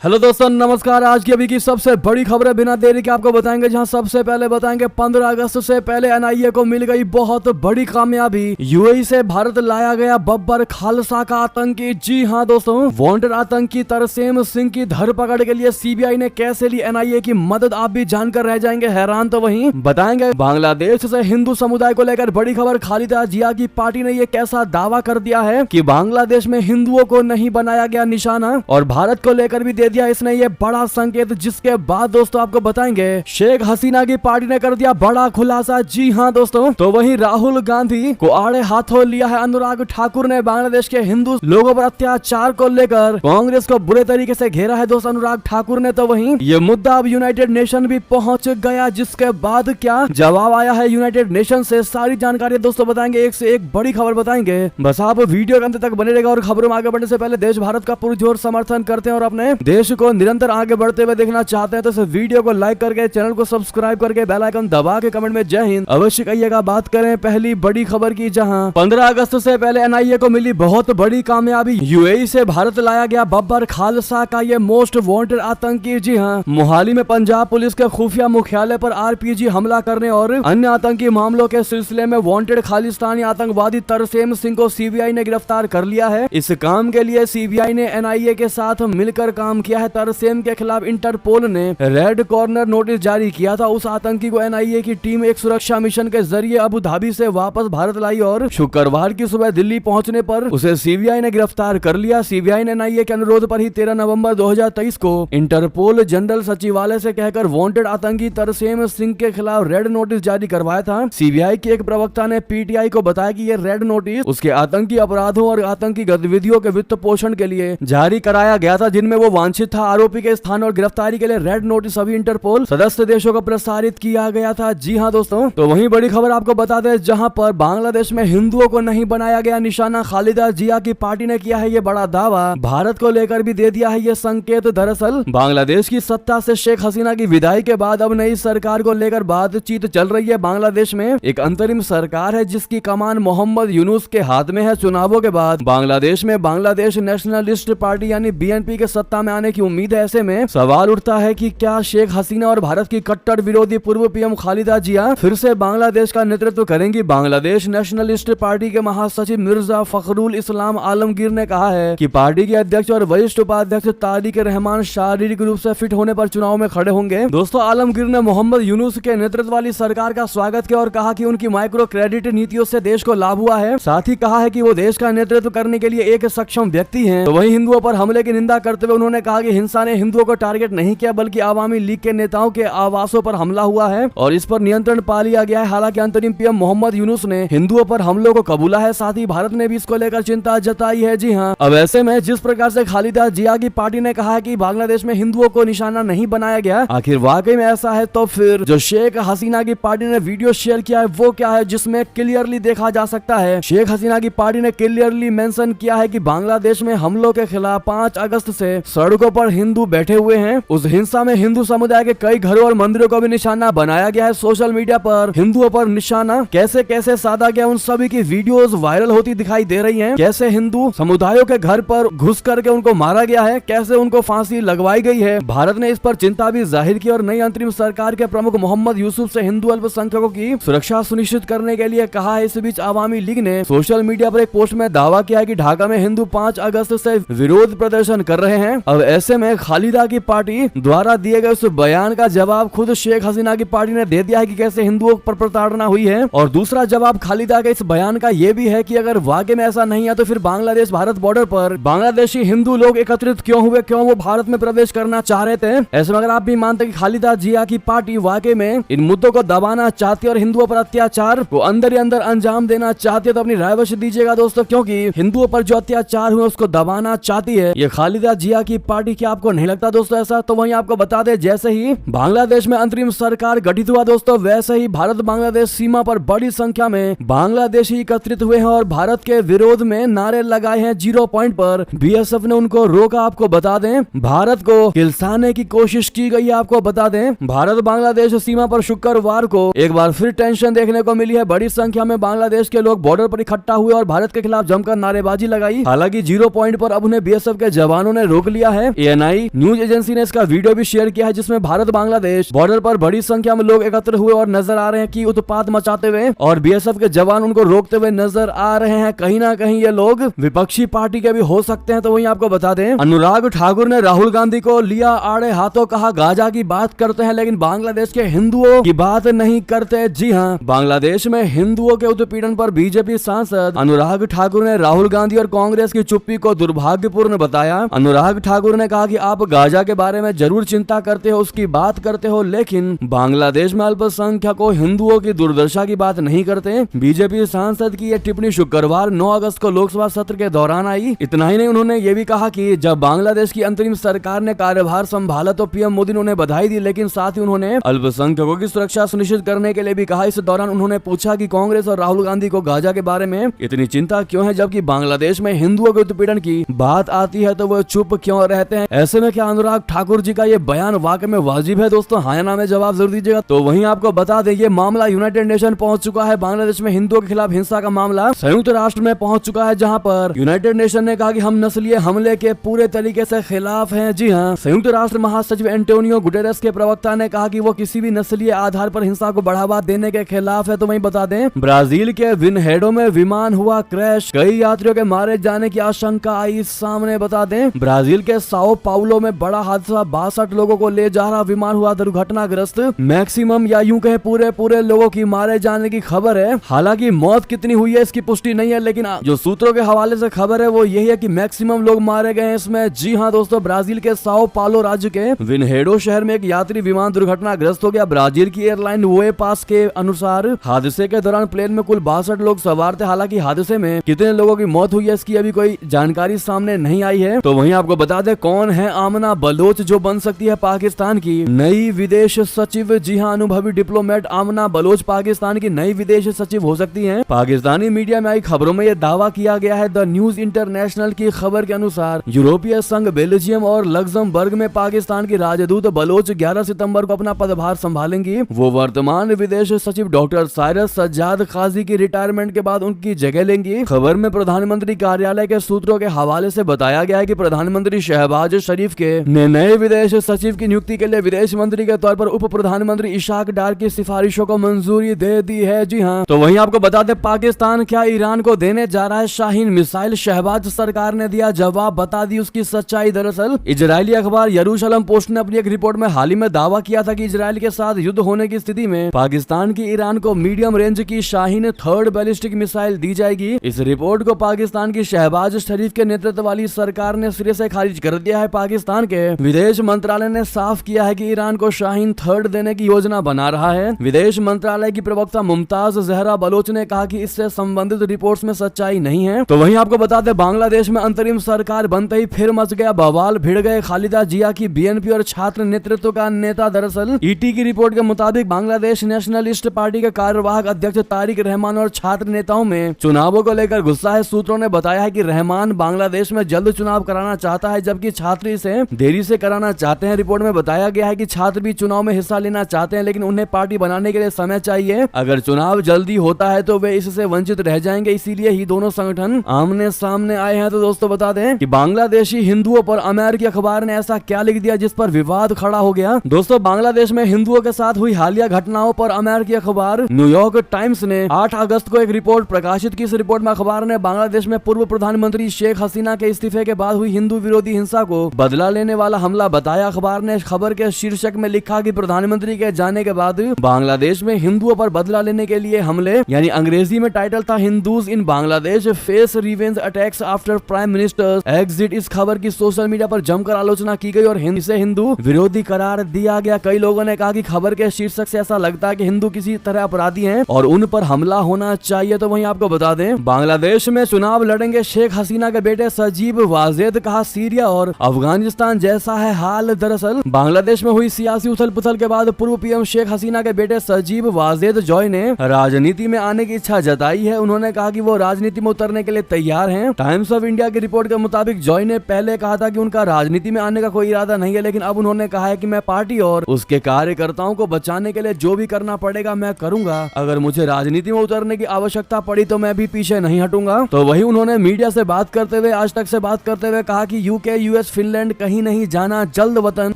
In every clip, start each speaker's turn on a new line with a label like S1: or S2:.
S1: Hello दोस्तों नमस्कार। आज की अभी की सबसे बड़ी खबरें बिना देरी के आपको बताएंगे, जहां सबसे पहले बताएंगे 15 अगस्त से पहले एनआईए को मिल गई बहुत बड़ी कामयाबी। यूएई से भारत लाया गया बब्बर खालसा का आतंकी। जी हां दोस्तों, वांटेड आतंकी तरसेम सिंह की धरपकड़ के लिए सीबीआई ने कैसे ली एनआईए की मदद, आप भी जानकर रह जाएंगे हैरान। तो वहीं बताएंगे बांग्लादेश से हिंदू समुदाय को लेकर बड़ी खबर। खालिदा जिया की पार्टी ने ये कैसा दावा कर दिया है कि बांग्लादेश में हिंदुओं को नहीं बनाया गया निशाना, और भारत को लेकर भी दिया इसने ये बड़ा संकेत। जिसके बाद दोस्तों आपको बताएंगे शेख हसीना की पार्टी ने कर दिया बड़ा खुलासा। जी हां दोस्तों, तो वहीं राहुल गांधी को आड़े हाथों लिया है अनुराग ठाकुर ने। बांग्लादेश के हिंदू लोगों पर अत्याचार को लेकर कांग्रेस को बुरे तरीके से घेरा है दोस्तों अनुराग ठाकुर ने। तो वहीं ये मुद्दा अब यूनाइटेड नेशन भी पहुंच गया, जिसके बाद क्या जवाब आया है यूनाइटेड नेशन से, सारी जानकारी दोस्तों बताएंगे। एक से एक बड़ी खबर बताएंगे, बस आप वीडियो के अंत तक बने रहेगा। और खबरों में आगे बढ़ने से पहले देश भारत का पुरजोर समर्थन करते हैं और अपने देश को निरंतर आगे बढ़ते हुए देखना चाहते हैं तो इस वीडियो को लाइक करके, चैनल को सब्सक्राइब करके, बेल आइकन दबा के कमेंट में जय हिंद अवश्य कहिएगा। बात करें पहली बड़ी खबर की, जहां 15 अगस्त से पहले एनआईए को मिली बहुत बड़ी कामयाबी। यूएई से भारत लाया गया बब्बर खालसा का ये मोस्ट वांटेड आतंकी। जी हां, मोहाली में पंजाब पुलिस के खुफिया मुख्यालय पर आरपीजी हमला करने और अन्य आतंकी मामलों के सिलसिले में वांटेड खालिस्तानी आतंकवादी तरसेम सिंह को सीबीआई ने गिरफ्तार कर लिया है। इस काम के लिए सीबीआई ने एनआईए के साथ मिलकर काम किया है। तरसेम के खिलाफ इंटरपोल ने रेड कॉर्नर नोटिस जारी किया था। उस आतंकी को एनआईए की टीम एक सुरक्षा मिशन के जरिए अबू धाबी से वापस भारत लाई और शुक्रवार की सुबह दिल्ली पहुंचने पर उसे सीबीआई ने गिरफ्तार कर लिया। सीबीआई ने एनआईए के अनुरोध पर ही 13 नवंबर 2023 को इंटरपोल जनरल सचिवालय से कहकर वांटेड आतंकी तरसेम सिंह के खिलाफ रेड नोटिस जारी करवाया था। सीबीआई के एक प्रवक्ता ने पीटीआई को बताया कि यह रेड नोटिस उसके आतंकी अपराधों और आतंकी गतिविधियों के वित्त पोषण के लिए जारी कराया गया था, जिनमें वो वांछित था। आरोपी के स्थान और गिरफ्तारी के लिए रेड नोटिस सभी इंटरपोल सदस्य देशों को प्रसारित किया गया था। जी हां दोस्तों, तो वहीं बड़ी खबर आपको बता दें, जहां पर बांग्लादेश में हिंदुओं को नहीं बनाया गया निशाना। खालिदा जिया की पार्टी ने किया है ये बड़ा दावा, भारत को लेकर भी दे दिया है ये संकेत। दरअसल बांग्लादेश की सत्ता से शेख हसीना की विदाई के बाद अब नई सरकार को लेकर बातचीत चल रही है। बांग्लादेश में एक अंतरिम सरकार है जिसकी कमान मोहम्मद यूनुस के हाथ में है। चुनावों के बाद बांग्लादेश में बांग्लादेश नेशनलिस्ट पार्टी यानी बीएनपी के सत्ता में आने की उम्मीद है। ऐसे में सवाल उठता है कि क्या शेख हसीना और भारत की कट्टर विरोधी पूर्व पीएम खालिदा जिया फिर से बांग्लादेश का नेतृत्व करेंगी। बांग्लादेश नेशनलिस्ट पार्टी के महासचिव मिर्जा फखरुल इस्लाम आलमगीर ने कहा है कि पार्टी के अध्यक्ष और वरिष्ठ उपाध्यक्ष तारिक रहमान शारीरिक रूप से फिट होने पर चुनाव में खड़े होंगे। दोस्तों आलमगीर ने मोहम्मद यूनुस के नेतृत्व वाली सरकार का स्वागत किया और कहा कि उनकी माइक्रो क्रेडिट नीतियों से देश को लाभ हुआ है। साथ ही कहा है कि वो देश का नेतृत्व करने के लिए एक सक्षम व्यक्ति हैं। तो वहीं हिंदुओं पर हमले की निंदा करते हुए उन्होंने कहा कि हिंसा ने हिंदुओं को टारगेट नहीं किया, बल्कि आवामी लीग के नेताओं के आवासों पर हमला हुआ है और इस पर नियंत्रण पा लिया गया है। हालांकि अंतरिम पीएम मोहम्मद यूनुस ने हिंदुओं पर हमलों को कबूला है, साथ ही भारत ने भी इसको लेकर चिंता जताई है। जी हां, अब ऐसे में जिस प्रकार से खालिदा जिया की पार्टी ने कहा है कि बांग्लादेश में हिंदुओं को निशाना नहीं बनाया गया, आखिर वाकई में ऐसा है तो फिर जो शेख हसीना की पार्टी ने वीडियो शेयर किया है वो क्या है, जिसमें क्लियरली देखा जा सकता है। शेख हसीना की पार्टी ने क्लियरली मेंशन किया है कि बांग्लादेश में हमलों के खिलाफ 5 अगस्त से सड़कों पर हिंदू बैठे हुए हैं। उस हिंसा में हिंदू समुदाय के कई घरों और मंदिरों को भी निशाना बनाया गया है। सोशल मीडिया पर हिंदुओं पर निशाना कैसे कैसे साधा गया, उन सभी की वीडियोस वायरल होती दिखाई दे रही हैं। कैसे हिंदू समुदायों के घर पर घुस करके उनको मारा गया है, कैसे उनको फांसी लगवाई गई है। भारत ने इस पर चिंता भी जाहिर की और नई अंतरिम सरकार के प्रमुख मोहम्मद यूसुफ से हिंदू अल्पसंख्यकों की सुरक्षा सुनिश्चित करने के लिए कहा है। इस बीच आवामी लीग ने सोशल मीडिया पर एक पोस्ट में दावा किया है कि ढाका में हिंदू 5 अगस्त से विरोध प्रदर्शन कर रहे हैं। अब ऐसे में खालिदा की पार्टी द्वारा दिए गए उस बयान का जवाब खुद शेख हसीना की पार्टी ने दे दिया है कि कैसे हिंदुओं पर प्रताड़ना हुई है। और दूसरा जवाब खालिदा के इस बयान का ये भी है कि अगर वाकई में ऐसा नहीं है तो फिर बांग्लादेश भारत बॉर्डर पर बांग्लादेशी हिंदू लोग एकत्रित क्यों हुए, क्यों वो भारत में प्रवेश करना चाह रहे थे। ऐसे में अगर आप भी मानते कि खालिदा जिया की पार्टी वाकई में इन मुद्दों को दबाना चाहती है और हिंदुओं पर अत्याचार को अंदर ही अंदर अंजाम देना चाहती है, तो अपनी राय अवश्य दीजिएगा दोस्तों, क्योंकि हिंदुओं पर जो अत्याचार हुए उसको दबाना चाहती है ये खालिदा जिया की पार्टी। क्या आपको नहीं लगता दोस्तों ऐसा? तो वहीं आपको बता दें, जैसे ही बांग्लादेश में अंतरिम सरकार गठित हुआ दोस्तों, वैसे ही भारत बांग्लादेश सीमा पर बड़ी संख्या में बांग्लादेशी एकत्रित हुए हैं और भारत के विरोध में नारे लगाए हैं। 0 पॉइंट पर बीएसएफ ने उनको रोका। आपको बता दें, भारत को किलसाने की कोशिश की गई है। आपको बता दें, भारत बांग्लादेश सीमा पर शुक्रवार को एक बार फिर टेंशन देखने को मिली है। बड़ी संख्या में बांग्लादेश के लोग बॉर्डर पर इकट्ठा हुए और भारत के खिलाफ जमकर नारेबाजी लगाई। हालांकि 0 पॉइंट पर अब उन्हें बीएसएफ के जवानों ने रोक लिया है है। ANI न्यूज एजेंसी ने इसका वीडियो भी शेयर किया है जिसमें भारत बांग्लादेश बॉर्डर पर बड़ी संख्या में लोग एकत्र हुए और नजर आ रहे हैं कि उत्पात मचाते हुए, और BSF के जवान उनको रोकते हुए नजर आ रहे हैं। कहीं ना कहीं ये लोग विपक्षी पार्टी के भी हो सकते हैं। तो वहीं आपको बता दें, अनुराग ठाकुर ने राहुल गांधी को लिया आड़े हाथों, कहा गाजा की बात करते हैं लेकिन बांग्लादेश के हिंदुओं की बात नहीं करते। जी हाँ, बांग्लादेश में हिंदुओं के उत्पीड़न पर बीजेपी सांसद अनुराग ठाकुर ने राहुल गांधी और कांग्रेस की चुप्पी को दुर्भाग्यपूर्ण बताया। अनुराग ठाकुर ने कहा कि आप गाजा के बारे में जरूर चिंता करते हो, उसकी बात करते हो, लेकिन बांग्लादेश में अल्पसंख्यकों हिंदुओं की दुर्दशा की बात नहीं करते। बीजेपी सांसद की यह टिप्पणी शुक्रवार 9 अगस्त को लोकसभा सत्र के दौरान आई। इतना ही नहीं, उन्होंने ये भी कहा कि जब बांग्लादेश की अंतरिम सरकार ने कार्यभार संभाला तो PM मोदी ने उन्हें बधाई दी, लेकिन साथ ही उन्होंने अल्पसंख्यकों की सुरक्षा सुनिश्चित करने के लिए भी कहा। इस दौरान उन्होंने पूछा कि कांग्रेस और राहुल गांधी को गाजा के बारे में इतनी चिंता क्यों है, जबकि बांग्लादेश में हिंदुओं के उत्पीड़न की बात आती है तो वो चुप क्यों रहते हैं। ऐसे में क्या अनुराग ठाकुर जी का ये बयान वाकई में वाजिब है? दोस्तों हाँ या ना में जवाब जरूर दीजिएगा। तो वहीं आपको बता दें, ये मामला यूनाइटेड नेशन पहुंच चुका है। बांग्लादेश में हिंदुओं के खिलाफ हिंसा का मामला संयुक्त राष्ट्र में पहुंच चुका है, जहां पर यूनाइटेड नेशन ने कहा कि हम नस्लीय हमले के पूरे तरीके से खिलाफ हैं। जी हाँ, संयुक्त राष्ट्र महासचिव एंटोनियो गुटेरेस के प्रवक्ता ने कहा कि वो किसी भी नस्लीय आधार पर हिंसा को बढ़ावा देने के खिलाफ है। तो वहीं बता दें, ब्राजील के विनहेडो में विमान हुआ क्रैश, कई यात्रियों के मारे जाने की आशंका आई सामने। बता दें, ब्राजील के साओ पाउलो में बड़ा हादसा, 62 लोगों को ले जा रहा विमान हुआ दुर्घटनाग्रस्त। मैक्सिमम या यूं कहे पूरे लोगों की मारे जाने की खबर है। हालांकि मौत कितनी हुई है इसकी पुष्टि नहीं है, लेकिन जो सूत्रों के हवाले से खबर है वो यही है कि मैक्सिमम लोग मारे गए हैं इसमें। जी हाँ दोस्तों, ब्राजील के साओ पाउलो राज्य के विनहेडो शहर में एक यात्री विमान दुर्घटनाग्रस्त हो गया। ब्राजील की एयरलाइन वोए पास के अनुसार हादसे के दौरान प्लेन में कुल 62 लोग सवार थे। हालांकि हादसे में कितने लोगों की मौत हुई है इसकी अभी कोई जानकारी सामने नहीं आई है। तो वहीं आपको बता दें, कौन है आमना बलोच जो बन सकती है पाकिस्तान की नई विदेश सचिव। जी हाँ, अनुभवी डिप्लोमेट आमना बलोच पाकिस्तान की नई विदेश सचिव हो सकती हैं। पाकिस्तानी मीडिया में आई खबरों में यह दावा किया गया है। द न्यूज इंटरनेशनल की खबर के अनुसार यूरोपीय संघ, बेल्जियम और लग्जमबर्ग में पाकिस्तान की राजदूत बलोच 11 सितंबर को अपना पदभार संभालेंगी। वो वर्तमान विदेश सचिव डॉक्टर साइरस सज्जाद काजी की रिटायरमेंट के बाद उनकी जगह लेंगी। खबर में प्रधानमंत्री कार्यालय के सूत्रों के हवाले से बताया गया है कि प्रधानमंत्री शहबाज शरीफ के नए विदेश सचिव की नियुक्ति के लिए विदेश मंत्री के तौर पर उप प्रधानमंत्री इशाक डार की सिफारिशों को मंजूरी दे दी है। जी हाँ, तो वहीं आपको बता दें, पाकिस्तान क्या ईरान को देने जा रहा है शाहीन मिसाइल? शहबाज सरकार ने दिया जवाब, बता दी उसकी सच्चाई। दरअसल इजरायली अखबार यरूशलम पोस्ट ने अपनी एक रिपोर्ट में हाल ही में दावा किया था कि इजरायल के साथ युद्ध होने की स्थिति में पाकिस्तान की ईरान को मीडियम रेंज की शाहीन 3rd बैलिस्टिक मिसाइल दी जाएगी। इस रिपोर्ट को पाकिस्तान की शहबाज शरीफ के नेतृत्व वाली सरकार ने सिरे से खारिज कर दिया है। पाकिस्तान के विदेश मंत्रालय ने साफ किया है कि ईरान को शाहीन 3rd देने की योजना बना रहा है। विदेश मंत्रालय की प्रवक्ता मुमताज जहरा बलोच ने कहा कि इससे संबंधित रिपोर्ट्स में सच्चाई नहीं है। तो वहीं आपको बता दें, बांग्लादेश में अंतरिम सरकार बनते ही फिर मच गया बवाल, भिड़ गए खालिदा जिया की BNP और छात्र नेतृत्व का नेता। दरअसल ET की रिपोर्ट के मुताबिक बांग्लादेश नेशनलिस्ट पार्टी के कार्यवाहक अध्यक्ष तारिक रहमान और छात्र नेताओं में चुनावों को लेकर गुस्सा है। सूत्रों ने बताया है कि रहमान बांग्लादेश में जल्द चुनाव कराना चाहता है, जबकि छात्र इसे देरी से कराना चाहते हैं। रिपोर्ट में बताया गया है कि छात्र भी चुनाव में हिस्सा लेना चाहते हैं, लेकिन उन्हें पार्टी बनाने के लिए समय चाहिए। अगर चुनाव जल्दी होता है तो वे इससे वंचित रह जाएंगे, इसीलिए ही दोनों संगठन आमने सामने आए हैं। तो दोस्तों बता दें कि बांग्लादेशी हिंदुओं पर अमेरिकी अखबार ने ऐसा क्या लिख दिया जिस पर विवाद खड़ा हो गया। दोस्तों, बांग्लादेश में हिंदुओं के साथ हुई हालिया घटनाओं पर अमेरिकी अखबार न्यूयॉर्क टाइम्स ने 8 अगस्त को एक रिपोर्ट प्रकाशित की। इस रिपोर्ट में अखबार ने बांग्लादेश में पूर्व प्रधानमंत्री शेख हसीना के इस्तीफे के बाद हुई हिंदू विरोधी हिंसा को बदला लेने वाला हमला बताया। अखबार ने खबर के शीर्षक में लिखा कि प्रधानमंत्री के जाने के बाद बांग्लादेश में हिंदुओं पर बदला लेने के लिए हमले, यानी अंग्रेजी में टाइटल था Hindus in Bangladesh face revenge attacks after prime minister exit. इस खबर की सोशल मीडिया पर जमकर आलोचना की गई और इसे हिंदू विरोधी करार दिया गया। कई लोगों ने कहा कि खबर के शीर्षक से ऐसा लगता है कि हिंदू किसी तरह अपराधी हैं और उन पर हमला होना चाहिए। तो वहीं आपको बता दें, बांग्लादेश में चुनाव लड़ेंगे शेख हसीना के बेटे सजीब वाजेद, कहा सीरिया और अफगानिस्तान जैसा है हाल। दरअसल बांग्लादेश में हुई सियासी उथल पुथल के बाद पूर्व PM शेख हसीना के बेटे सजीब वाजेद जॉय ने राजनीति में आने की इच्छा जताई है। उन्होंने कहा कि वो राजनीति में उतरने के लिए तैयार हैं। टाइम्स ऑफ इंडिया की रिपोर्ट के मुताबिक जॉय ने पहले कहा था कि उनका राजनीति में आने का कोई इरादा नहीं है, लेकिन अब उन्होंने कहा है कि मैं पार्टी और उसके कार्यकर्ताओं को बचाने के लिए जो भी करना पड़ेगा मैं करूंगा। अगर मुझे राजनीति में उतरने की आवश्यकता पड़ी तो मैं भी पीछे नहीं हटूंगा। तो वही उन्होंने मीडिया से बात करते हुए, आज तक से बात करते हुए कहा कि UK यूएस, फिनलैंड कहीं नहीं जाना, जल्द वतन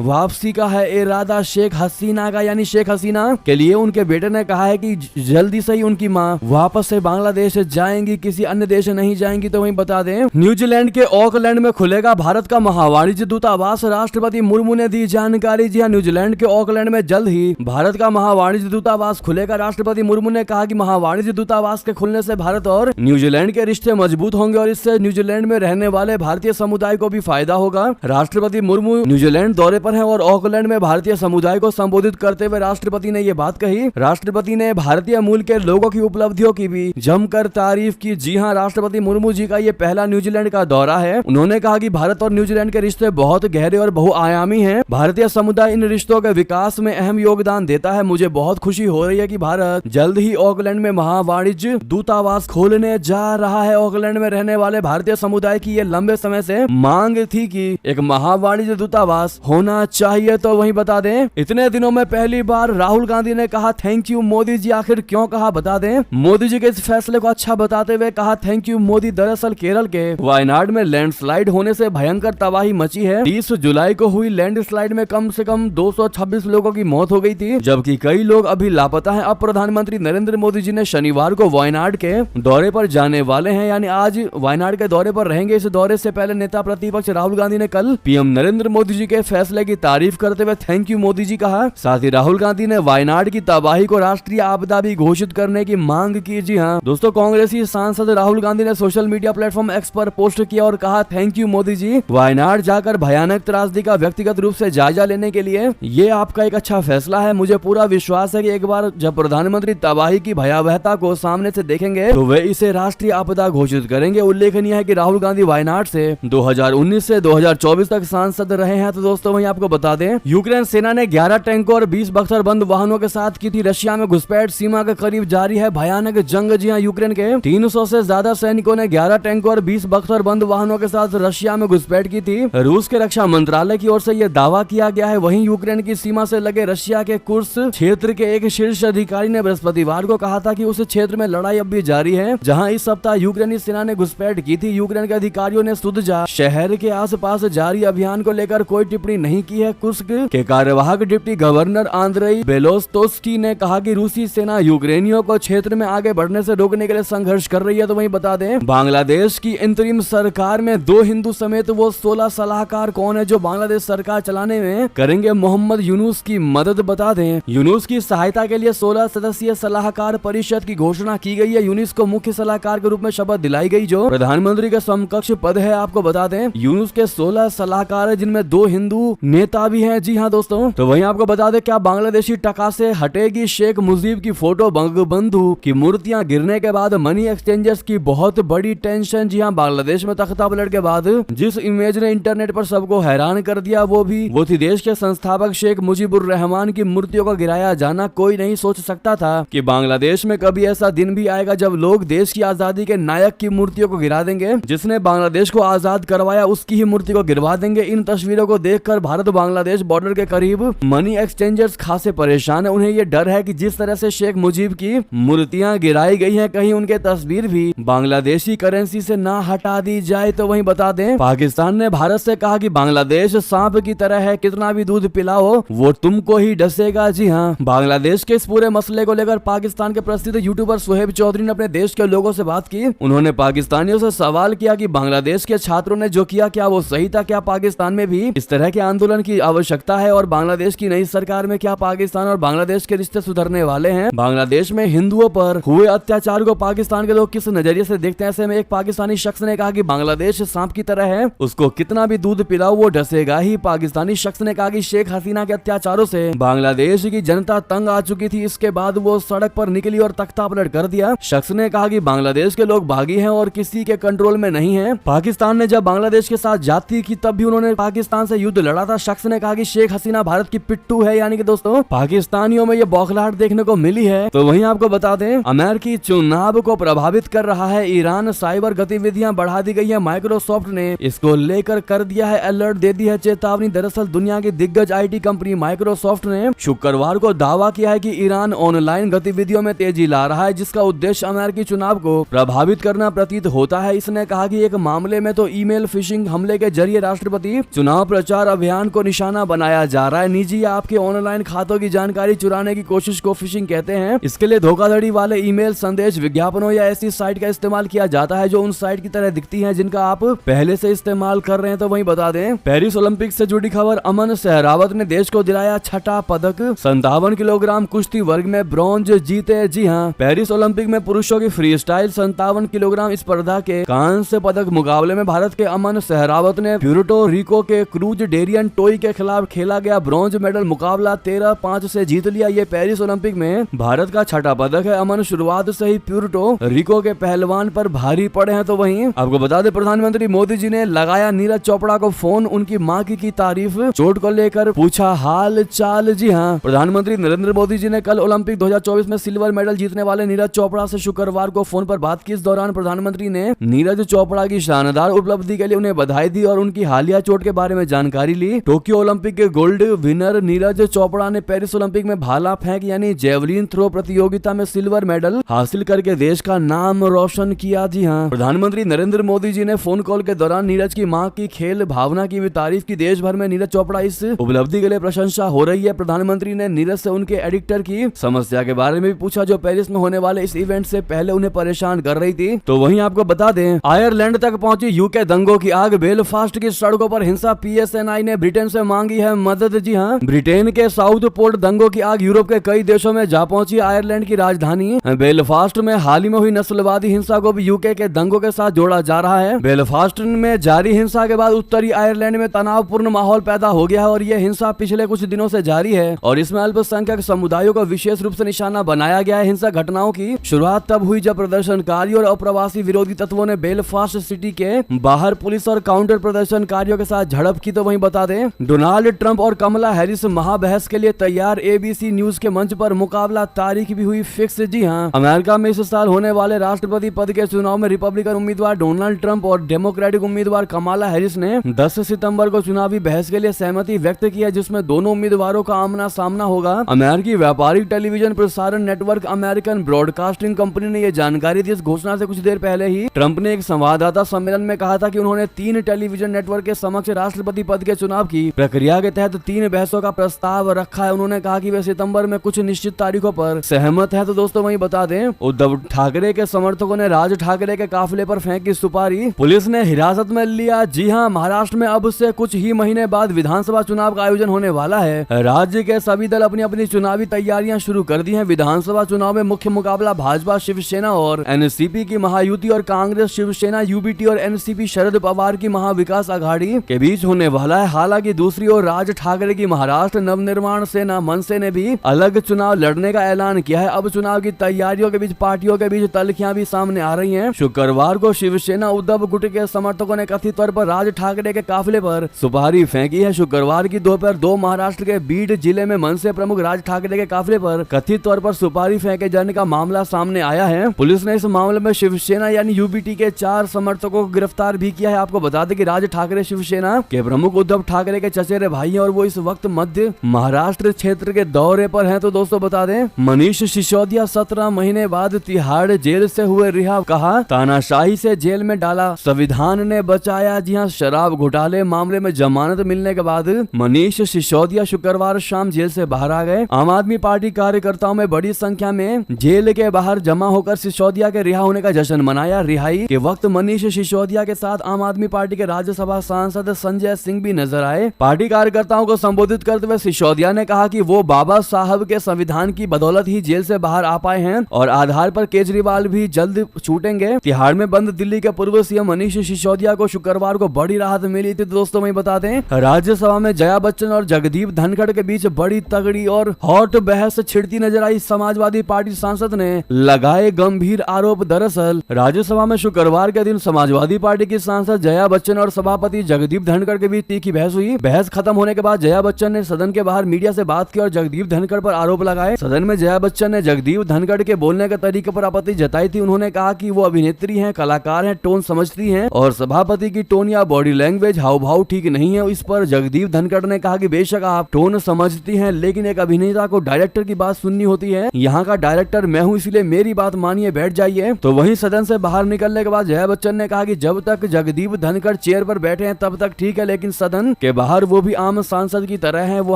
S1: वापसी का है इरादा शेख हसीना का। यानी शेख हसीना के लिए उनके बेटे ने कहा है कि जल्दी से ही उनकी मां वापस से बांग्लादेश जाएंगी, किसी अन्य देश नहीं जाएंगी। तो वहीं बता दें, न्यूजीलैंड के ऑकलैंड में खुलेगा भारत का महावाणिज्य दूतावास, राष्ट्रपति मुर्मू ने दी जानकारी। जी हां, न्यूजीलैंड के ऑकलैंड में जल्द ही भारत का महावाणिज्य दूतावास खुलेगा। राष्ट्रपति मुर्मू ने कहा कि महावाणिज्य दूतावास के खुलने से भारत और न्यूजीलैंड के रिश्ते मजबूत होंगे और इससे न्यूजीलैंड में रहने वाले भारतीय समुदाय को भी फायदा होगा। राष्ट्रपति मुर्मू न्यूजीलैंड दौरे पर हैं और ऑकलैंड में भारतीय समुदाय को संबोधित करते हुए राष्ट्रपति ने ये बात कही। राष्ट्रपति ने भारतीय मूल के लोगों की उपलब्धियों की भी जमकर तारीफ की। जी हां, राष्ट्रपति मुर्मू जी का ये पहला न्यूजीलैंड का दौरा है। उन्होंने कहा कि भारत और न्यूजीलैंड के रिश्ते बहुत गहरे और बहुआयामी हैं। भारतीय समुदाय इन रिश्तों के विकास में अहम योगदान देता है। मुझे बहुत खुशी हो रही है कि भारत जल्द ही ऑकलैंड में महावाणिज्य दूतावास खोलने जा रहा है। ऑकलैंड में रहने वाले भारतीय समुदाय की ये लंबे समय से मांग थी कि एक महावाणिज्य दूतावास होना चाहिए। तो वहीं बता दें, इतने दिनों में पहली बार राहुल गांधी ने कहा थैंक यू मोदी जी। आखिर क्यों कहा बता दें, मोदी जी के इस फैसले को अच्छा बताते हुए कहा थैंक यू मोदी। दरअसल केरल के वायनाड में लैंडस्लाइड होने से भयंकर तबाही मची है। 30 जुलाई को हुई लैंडस्लाइड में कम से कम 226 लोगों की मौत हो गई थी, जबकि कई लोग अभी लापता हैं। अब प्रधानमंत्री नरेंद्र मोदी जी ने शनिवार को वायनाड के दौरे पर जाने वाले हैं, यानी आज वायनाड के दौरे पर रहेंगे। इस दौरे से पहले नेता प्रतिपक्ष राहुल गांधी ने कल पीएम नरेंद्र मोदी जी के फैसले की तारीफ करते हुए थैंक यू मोदी जी कहा। साथ ही राहुल गांधी ने वायनाड की तबाही को राष्ट्रीय आपदा भी घोषित करने की मांग की। जी हां दोस्तों, कांग्रेसी सांसद राहुल गांधी ने सोशल मीडिया प्लेटफॉर्म एक्स पर पोस्ट किया और कहा थैंक यू मोदी जी, वायनाड जाकर भयानक त्रासदी का व्यक्तिगत रूप से जायजा लेने के लिए ये आपका एक अच्छा फैसला है। मुझे पूरा विश्वास है कि एक बार जब प्रधानमंत्री तबाही की भयावहता को सामने से देखेंगे तो वे इसे राष्ट्रीय आपदा घोषित करेंगे। उल्लेखनीय है कि राहुल गांधी वायनाड से 2019 से 2024 तक सांसद रहे हैं। तो दोस्तों वहीं आपको बता दें, यूक्रेन सेना ने 11 टैंकों और 20 बख्तरबंद वाहनों के साथ की थी रशिया में घुसपैठ। सीमा के करीब जारी है भयानक जंग। जी हां, यूक्रेन के 300 से ज्यादा सैनिकों ने 11 टैंकों और 20 बख्तरबंद वाहनों के साथ रशिया में घुसपैठ की थी। रूस के रक्षा मंत्रालय की ओर से यह दावा किया गया है। वहीं यूक्रेन की सीमा से लगे रशिया के कुर्स्क क्षेत्र के एक शीर्ष अधिकारी ने बृहस्पतिवार को कहा था कि उस क्षेत्र में लड़ाई अब भी जारी है, जहां इस सप्ताह यूक्रेनी सेना ने घुसपैठ की थी। यूक्रेन के अधिकारियों ने सुदजा शहर के आसपास जारी अभियान को लेकर कोई टिप्पणी नहीं की है। कुर्स्क के कार्यवाहक डिप्टी गवर्नर आंद्रेई बेलोस्तोस्की ने कहा कि रूसी सेना यूक्रेनियों को क्षेत्र में आगे बढ़ने से रोकने के लिए संघर्ष कर रही है। तो वहीं बता दें, बांग्लादेश की इंतरिम सरकार में 2 हिंदू समेत वो 16 सलाहकार कौन है जो बांग्लादेश सरकार चलाने में करेंगे मोहम्मद यूनुस की मदद। बता दें, यूनुस की सहायता के लिए 16 सदस्यीय सलाहकार परिषद की घोषणा की गई है। यूनुस को मुख्य सलाहकार के रूप में शपथ दिलाई गई, जो प्रधानमंत्री के समकक्ष पद है। आपको बता दें, यूनुस के 16 सलाहकार है, जिनमें 2 हिंदू नेता भी हैं। जी हाँ दोस्तों, तो वहीं आपको बता दें, क्या बांग्लादेशी टका से हटेगी शेख मुजीब की फोटो? बंगबंधु की मूर्तियां गिरने के बाद मनी एक्सचेंजर्स की बहुत बड़ी टेंशन। जी हाँ, बांग्लादेश में तख्ता पलट के बाद जिस इमेज ने इंटरनेट पर सबको हैरान कर दिया वो थी देश के संस्थापक शेख मुजीबुर रहमान की मूर्तियों का गिराया जाना। कोई नहीं सोच सकता था कि बांग्लादेश में कभी ऐसा दिन भी आएगा जब लोग देश की आजादी के नायक की मूर्तियों को गिरा देंगे। जिसने बांग्लादेश को आजाद करवाया उसकी ही मूर्ति को गिरवा देंगे। इन तस्वीरों को देखकर भारत बांग्लादेश बॉर्डर के करीब मनी एक्सचेंजर्स खासे परेशान है। उन्हें ये डर है कि जिस तरह से शेख मुजीब की मूर्तियां गिराई गई हैं, कहीं उनके तस्वीर भी बांग्लादेशी करेंसी से ना हटा दी जाए। तो वहीं बता दें, पाकिस्तान ने भारत से कहा कि बांग्लादेश सांप की तरह है, कितना भी दूध पिलाओ वो तुमको ही डसेगा। जी हाँ, बांग्लादेश के इस पूरे मसले को लेकर पाकिस्तान के प्रसिद्ध यूट्यूबर सुहेब चौधरी ने अपने देश के लोगों से बात की। उन्होंने पाकिस्तानियों से सवाल किया कि बांग्लादेश के छात्रों ने जो किया क्या वो सही था? क्या पाकिस्तान में भी इस तरह के आंदोलन की आवश्यकता है? और बांग्लादेश की नई सरकार में क्या पाकिस्तान और बांग्लादेश के रिश्ते सुधरने वाले हैं? बांग्लादेश में हिंदुओं पर हुए अत्याचार को पाकिस्तान के लोग किस नजरिए से देखते हैं? ऐसे में एक पाकिस्तानी शख्स ने कहा कि बांग्लादेश सांप की तरह है, उसको कितना भी दूध पिलाओ वो डसेगा ही। पाकिस्तानी शख्स ने कहा कि शेख हसीना के अत्याचारों से बांग्लादेश की जनता तंग आ चुकी थी, इसके बाद वो सड़क पर निकली और तख्ता पलट कर दिया। शख्स ने कहा कि बांग्लादेश के लोग भागी हैं और किसी के कंट्रोल में नहीं है। पाकिस्तान ने जब बांग्लादेश के साथ जाती की तब भी उन्होंने पाकिस्तान से युद्ध लड़ा था। शख्स ने कहा कि शेख हसीना भारत की पिट्टू है। यानी कि दोस्तों, पाकिस्तानियों में ये बौखलाहट देखने को मिली है। तो वहीं आपको बता दें, अमेरिकी चुनाव को प्रभावित कर रहा है ईरान, साइबर गतिविधियां बढ़ा दी गई है। माइक्रोसॉफ्ट ने इसको लेकर कर दिया है अलर्ट, दे दी है चेतावनी। दरअसल दुनिया की दिग्गज आईटी कंपनी माइक्रोसॉफ्ट ने शुक्रवार को दावा किया है कि ईरान ऑनलाइन गतिविधियों में तेजी ला रहा है, जिसका उद्देश्य अमेरिकी चुनाव को प्रभावित करना प्रतीत होता है। इसने कहा कि एक मामले में तो ईमेल फिशिंग हमले के जरिए राष्ट्रपति चुनाव प्रचार अभियान को निशाना बनाया जा रहा है। निजी या आपके ऑनलाइन खातों की जानकारी चुराने की कोशिश को फिशिंग कहते हैं। इसके लिए धोखाधड़ी वाले ईमेल, संदेश, विज्ञापनों या ऐसी साइट का इस्तेमाल किया जाता है जो उन साइट की तरह दिखती हैं जिनका आप पहले से इस्तेमाल कर रहे हैं। तो वहीं बता दें, पेरिस ओलंपिक से जुड़ी खबर। अमन सहरावत ने देश को दिलाया छठा पदक। 57 किलोग्राम कुश्ती वर्ग में ब्रॉन्ज जीते। जी हां, पेरिस ओलंपिक में पुरुषों की फ्री स्टाइल 57 किलोग्राम स्पर्धा के कांस्य पदक मुकाबले में भारत के अमन सहरावत ने प्यूर्टो रिको के क्रूज डेरियन टोई के खिलाफ खेला गया ब्रॉन्ज मेडल मुकाबला 13-5 से जीत लिया। ये पेरिस ओलंपिक में भारत का छठा पदक है। अमन शुरुआत से ही प्यूर्टो रिको के पहलवान पर भारी पड़े हैं। तो वहीं आपको बता दें, प्रधानमंत्री मोदी जी ने लगाया नीरज चोपड़ा को फोन, उनकी मां की तारीफ, चोट को लेकर पूछा हाल चाल। जी हां, प्रधानमंत्री नरेंद्र मोदी जी ने कल ओलंपिक 2024 में सिल्वर मेडल जीतने वाले नीरज चोपड़ा से शुक्रवार को फोन पर बात की। इस दौरान प्रधानमंत्री ने नीरज चोपड़ा की शानदार उपलब्धि के लिए उन्हें बधाई दी और उनकी हालिया चोट के बारे में जानकारी ली। टोक्यो ओलंपिक के गोल्ड विनर नीरज चोपड़ा ने पेरिस ओलंपिक में भाला फेंक यानी जेवलिन थ्रो प्रतियोगिता में सिल्वर मेडल हासिल करके देश का नाम रोशन किया। जी हां, प्रधानमंत्री नरेंद्र मोदी जी ने फोन कॉल के दौरान नीरज की मां की खेल भावना की भी तारीफ की। देश भर में नीरज चोपड़ा इस उपलब्धि के लिए प्रशंसा हो रही है। प्रधानमंत्री ने नीरज से उनके एडिक्टर की समस्या के बारे में भी पूछा जो पेरिस में होने वाले इस इवेंट से पहले उन्हें परेशान कर रही थी। तो वहीं आपको बता दें, आयरलैंड तक पहुंची यूके दंगों की आग। बेलफास्ट की सड़कों पर हिंसा, पीएसएनआई ने ब्रिटेन से मांगी है मदद। जी हां, ब्रिटेन के साउथ पोर्ट दंगों की आग यूरोप के कई देशों में जा पहुंची। आयरलैंड की राजधानी बेलफास्ट में हाल ही में हुई नस्लवादी हिंसा को भी यूके के दंगों के साथ जोड़ा जा रहा है। बेलफास्ट में जारी हिंसा के बाद उत्तरी आयरलैंड में तनावपूर्ण माहौल पैदा हो गया है और यह हिंसा पिछले कुछ दिनों से जारी है और इसमें अल्पसंख्यक समुदायों को विशेष रूप से निशाना बनाया गया है। हिंसक घटनाओं की शुरुआत तब हुई जब प्रदर्शनकारियों और अप्रवासी विरोधी तत्वों ने बेलफास्ट सिटी के बाहर पुलिस और काउंटर प्रदर्शनकारियों के साथ झड़प की। तो वहीं बता दें, डोनाल्ड ट्रंप और कमला हैरिस महाबहस के लिए तैयार। एबीसी न्यूज के मंच पर मुकाबला, तारीख भी हुई फिक्स। जी हां, अमेरिका में इस साल होने वाले राष्ट्रपति पद के चुनाव में रिपब्लिकन उम्मीदवार डोनाल्ड ट्रंप और डेमोक्रेटिक उम्मीदवार कमला हैरिस ने 10 सितंबर को चुनावी बहस के लिए सहमति व्यक्त की है जिसमें दोनों उम्मीदवारों का आमना सामना होगा। अमेरिकी व्यापारिक टेलीविजन प्रसारण नेटवर्क अमेरिकन ब्रॉडकास्टिंग कंपनी ने यह जानकारी दी। इस घोषणा से कुछ देर पहले ही ट्रंप ने एक संवाददाता सम्मेलन में कहा था कि उन्होंने 3 टेलीविजन नेटवर्क के समक्ष राष्ट्रपति पद के चुनाव की प्रक्रिया के तहत 3 बहसों का प्रस्ताव रखा है। उन्होंने कहा कि वे सितंबर में कुछ निश्चित तारीखों पर सहमत है। तो दोस्तों वहीं बता दें, उद्धव ठाकरे के समर्थकों ने राज ठाकरे के काफिले पर फेंकी सुपारी, पुलिस ने हिरासत में लिया। जी हां, महाराष्ट्र में अब से कुछ ही महीने बाद विधानसभा चुनाव का आयोजन होने वाला है। राज्य के सभी दल अपनी अपनी चुनावी तैयारियां शुरू कर दी हैं। विधानसभा चुनाव में मुख्य मुकाबला भाजपा शिवसेना और एनसीपी की महायुति और कांग्रेस शिवसेना यूबीटी और एनसीपी शरद पवार की महाविकास आघाड़ी के बीच होने वाला है। हालांकि दूसरी ओर राज ठाकरे की महाराष्ट्र नवनिर्माण सेना मनसे ने भी अलग चुनाव लड़ने का ऐलान किया है। अब चुनाव की तैयारियों के बीच पार्टियों के बीच तल्खियां भी सामने आ रही हैं। शुक्रवार को शिवसेना उद्धव गुट के समर्थकों ने कथित तौर पर राज ठाकरे के काफिले पर सुपारी फेंकी है। शुक्रवार की दोपहर 2 महाराष्ट्र के बीड जिले में मनसे प्रमुख राज ठाकरे के काफिले पर कथित तौर पर सुपारी फेंके जाने का मामला सामने आया है। पुलिस ने इस मामले में शिवसेना यानी यूबीटी के 4 समर्थकों को गिरफ्तार भी किया है। आपको बता दें कि राज ठाकरे शिवसेना के प्रमुख उद्धव ठाकरे के चचेरे भाई हैं और वो इस वक्त मध्य महाराष्ट्र क्षेत्र के दौरे पर हैं। तो दोस्तों बता दें, मनीष सिसोदिया 17 महीने बाद तिहाड़ जेल से हुए रिहा। कहा, तानाशाही से जेल में डाला, संविधान ने बचाया। जी हां, शराब घोटाले मामले में जमानत मिलने के बाद मनीष सिसोदिया शुक्रवार शाम जेल से बाहर आ गए। आम आदमी पार्टी कार्यकर्ताओं में बड़ी संख्या में जेल के बाहर जमा होकर सिसोदिया के रिहा होने का जश्न मनाया। रिहाई के वक्त मनीष सिसोदिया के साथ आम आदमी पार्टी के राज्यसभा सांसद संजय सिंह भी नजर आए। पार्टी कार्यकर्ताओं को संबोधित करते हुए सिसोदिया ने कहा कि वो बाबा साहब के संविधान की बदौलत ही जेल से बाहर आ पाए हैं और आधार पर केजरीवाल भी जल्द छूटेंगे। तिहाड़ में बंद दिल्ली के पूर्व सीएम मनीष सिसोदिया को शुक्रवार को बड़ी राहत मिली थी। दोस्तों वहीं बता दें, राज्यसभा में जया बच्चन और जगदीप धनखड़ के बीच बड़ी तगड़ी और हॉट बहस छिड़ती नजर आई। समाजवादी पार्टी सांसद ने लगाए गंभीर आरोप। दरअसल राज्यसभा में शुक्रवार के दिन समाजवादी पार्टी की सांसद जया बच्चन और सभापति जगदीप धनखड़ के बीच तीखी बहस हुई। बहस खत्म होने के बाद जया बच्चन ने सदन के बाहर मीडिया से बात की और जगदीप धनखड़ पर आरोप लगाए। सदन में जया बच्चन ने जगदीप धनखड़ के बोलने के तरीके पर आपत्ति जताई थी। उन्होंने कहा कि वो अभिनेत्री हैं, कलाकार हैं, टोन समझती हैं और सभापति की टोन या बॉडी लैंग्वेज हाव भाव ठीक नहीं है। इस पर जगदीप धनखड़ ने कहा कि बेशक आप टोन समझती हैं, लेकिन एक अभिनेता को डायरेक्टर की बात सुननी होती है। यहाँ का डायरेक्टर मैं हूँ, इसलिए मेरी बात मानिए, बैठ जाइए। तो वहीं सदन से बाहर निकलने के बाद जया बच्चन ने कहा कि जब तक जगदीप धनखड़ चेयर चेयर पर बैठे हैं तब तक ठीक है, लेकिन सदन के बाहर वो भी आम सांसद की तरह हैं, वो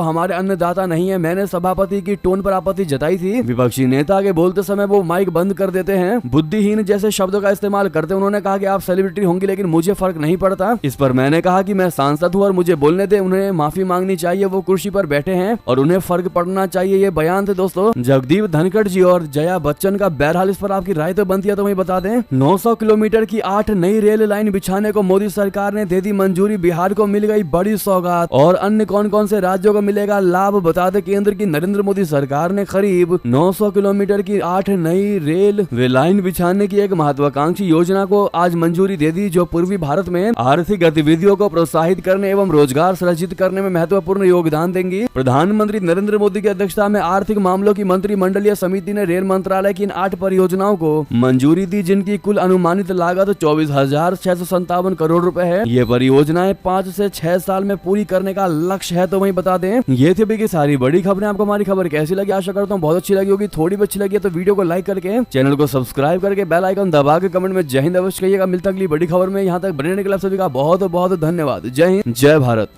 S1: हमारे अन्नदाता नहीं है। मैंने सभापति की टोन पर आपत्ति जताई थी। विपक्षी नेता के बोलते समय वो माइक बंद कर देते हैं, बुद्धिहीन जैसे शब्दों का इस्तेमाल करते। उन्होंने कहा कि आप सेलिब्रिटी होंगी लेकिन मुझे फर्क नहीं पड़ता। इस पर मैंने कहा कि मैं सांसद हूँ और मुझे बोलने दे, उन्हें माफी मांगनी चाहिए, वो कुर्सी पर बैठे हैं और उन्हें फर्क पड़ना चाहिए। ये बयान थे दोस्तों जगदीप धनखड़ जी और जया बच्चन का। बहरहाल इस पर आपकी राय तो बनती है, तो वही बता दें 900 किलोमीटर की 8 नई रेल लाइन बिछाने को मोदी सरकार ने दे दी मंजूरी। बिहार को मिल गई बड़ी सौगात। और अन्य कौन कौन से राज्यों को मिलेगा लाभ, बता दें केंद्र की नरेंद्र मोदी सरकार ने करीब 900 किलोमीटर की 8 नई रेल लाइन बिछाने की एक महत्वाकांक्षी योजना को आज मंजूरी दे दी, जो पूर्वी भारत में आर्थिक गतिविधियों को प्रोत्साहित करने एवं रोजगार सृजित करने में महत्वपूर्ण योगदान देंगी। प्रधानमंत्री नरेंद्र मोदी की अध्यक्षता में आर्थिक मामलों की मंत्रिमंडलीय समिति ने रेल मंत्रालय की इन 8 परियोजनाओं को मंजूरी दी, जिनकी कुल अनुमानित लागत 24,657 करोड़ रुपए है। ये परियोजनाएं 5 से 6 साल में पूरी करने का लक्ष्य है। तो वही बता दें ये थी अभी की सारी बड़ी खबरें। आपको हमारी खबर कैसी लगी? आशा करता हूँ बहुत अच्छी लगी होगी। थोड़ी भी अच्छी लगी है तो वीडियो को लाइक करके चैनल को सब्सक्राइब करके बेल आइकन दबा के कमेंट में जय हिंद अवश्य कहिएगा। मिलता अगली बड़ी खबर में। यहाँ तक बने रहने के लिए सभी का बहुत बहुत धन्यवाद। जय हिंद, जय भारत।